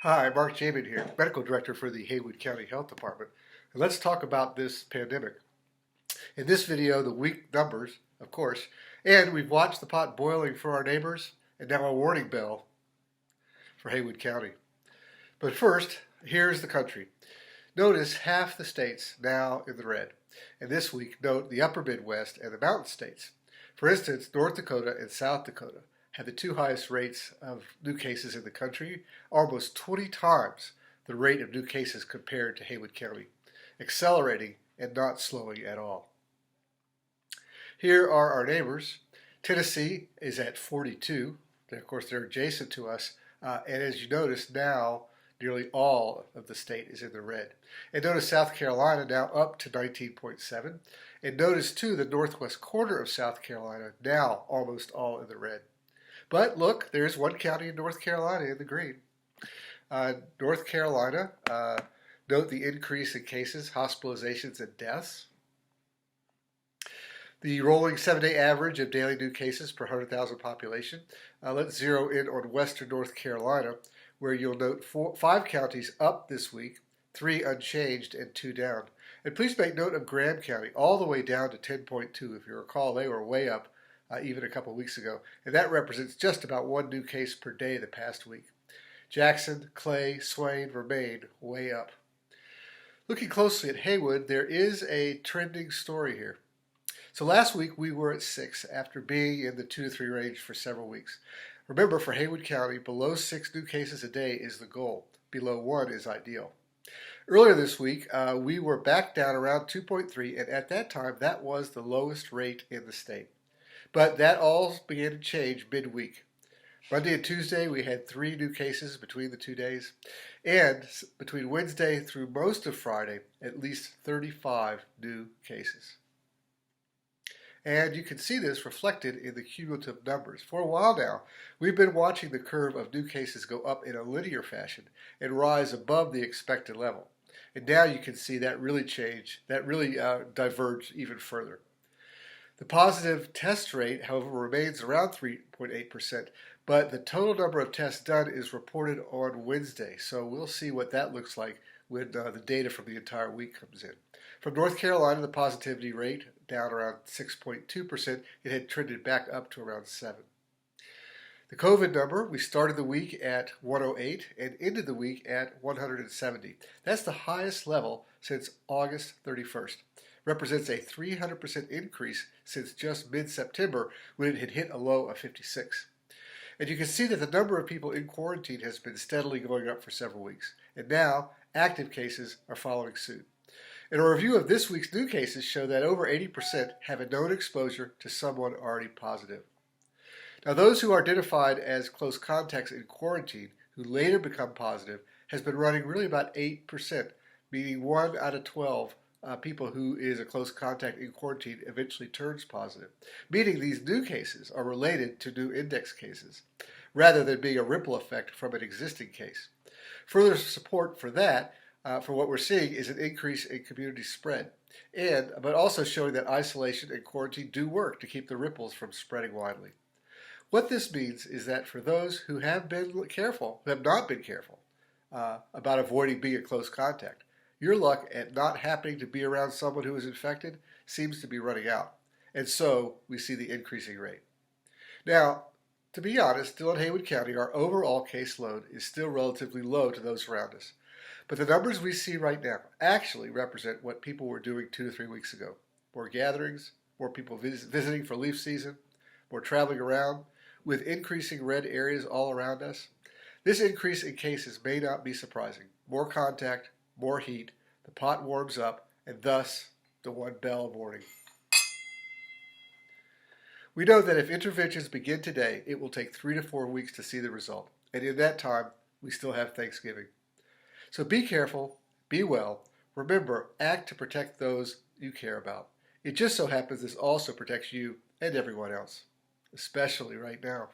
Hi, Mark Jaben here, Medical Director for the Haywood County Health Department. And let's talk about this pandemic. In this video, the week numbers, of course, and we've watched the pot boiling for our neighbors, and now a warning bell for Haywood County. But first, here's the country. Notice half the states now in the red. And this week, note the upper Midwest and the mountain states. For instance, North Dakota and South Dakota had the two highest rates of new cases in the country, almost 20 times the rate of new cases compared to Haywood County, accelerating and not slowing at all. Here are our neighbors. Tennessee is at 42. Of course, they're adjacent to us. And as you notice now, nearly all of the state is in the red. And notice South Carolina now up to 19.7. And notice too the northwest corner of South Carolina now almost all in the red. But look, there's one county in North Carolina in the green. North Carolina, note the increase in cases, hospitalizations, and deaths. The rolling 7-day average of daily new cases per 100,000 population. Let's zero in on western North Carolina, where you'll note 5 counties up this week, 3 unchanged, and 2 down. And please make note of Graham County, all the way down to 10.2. If you recall, they were way up even a couple of weeks ago. And that represents just about 1 new case per day the past week. Jackson, Clay, Swain remain way up. Looking closely at Haywood, there is a trending story here. So last week we were at 6 after being in the 2 to 3 range for several weeks. Remember, for Haywood County, below 6 new cases a day is the goal. Below 1 is ideal. Earlier this week, we were back down around 2.3, and at that time, that was the lowest rate in the state. But that all began to change midweek. Monday and Tuesday, we had 3 new cases between the 2 days, and between Wednesday through most of Friday, at least 35 new cases. And you can see this reflected in the cumulative numbers. For a while now, we've been watching the curve of new cases go up in a linear fashion and rise above the expected level. And now you can see that really diverged even further. The positive test rate, however, remains around 3.8%, but the total number of tests done is reported on Wednesday. So we'll see what that looks like when the data from the entire week comes in. From North Carolina, the positivity rate down around 6.2%. It had trended back up to around 7. The COVID number, we started the week at 108 and ended the week at 170. That's the highest level since August 31st. Represents a 300% increase since just mid-September when it had hit a low of 56. And you can see that the number of people in quarantine has been steadily going up for several weeks. And now, active cases are following suit. And a review of this week's new cases show that over 80% have a known exposure to someone already positive. Now, those who are identified as close contacts in quarantine who later become positive has been running really about 8%, meaning 1 out of 12 people who is a close contact in quarantine eventually turns positive, meaning these new cases are related to new index cases, rather than being a ripple effect from an existing case. Further support for that, for what we're seeing, is an increase in community spread, but also showing that isolation and quarantine do work to keep the ripples from spreading widely. What this means is that for those who have been careful, who have not been careful about avoiding being a close contact, your luck at not happening to be around someone who is infected seems to be running out. And so we see the increasing rate. Now, to be honest, still in Haywood County, our overall caseload is still relatively low to those around us. But the numbers we see right now actually represent what people were doing 2 to 3 weeks ago. More gatherings, more people visiting for leaf season, more traveling around, with increasing red areas all around us. This increase in cases may not be surprising. More contact, more heat, the pot warms up, and thus the one bell of warning. We know that if interventions begin today, it will take 3 to 4 weeks to see the result. And in that time, we still have Thanksgiving. So be careful, be well. Remember, act to protect those you care about. It just so happens this also protects you and everyone else, especially right now.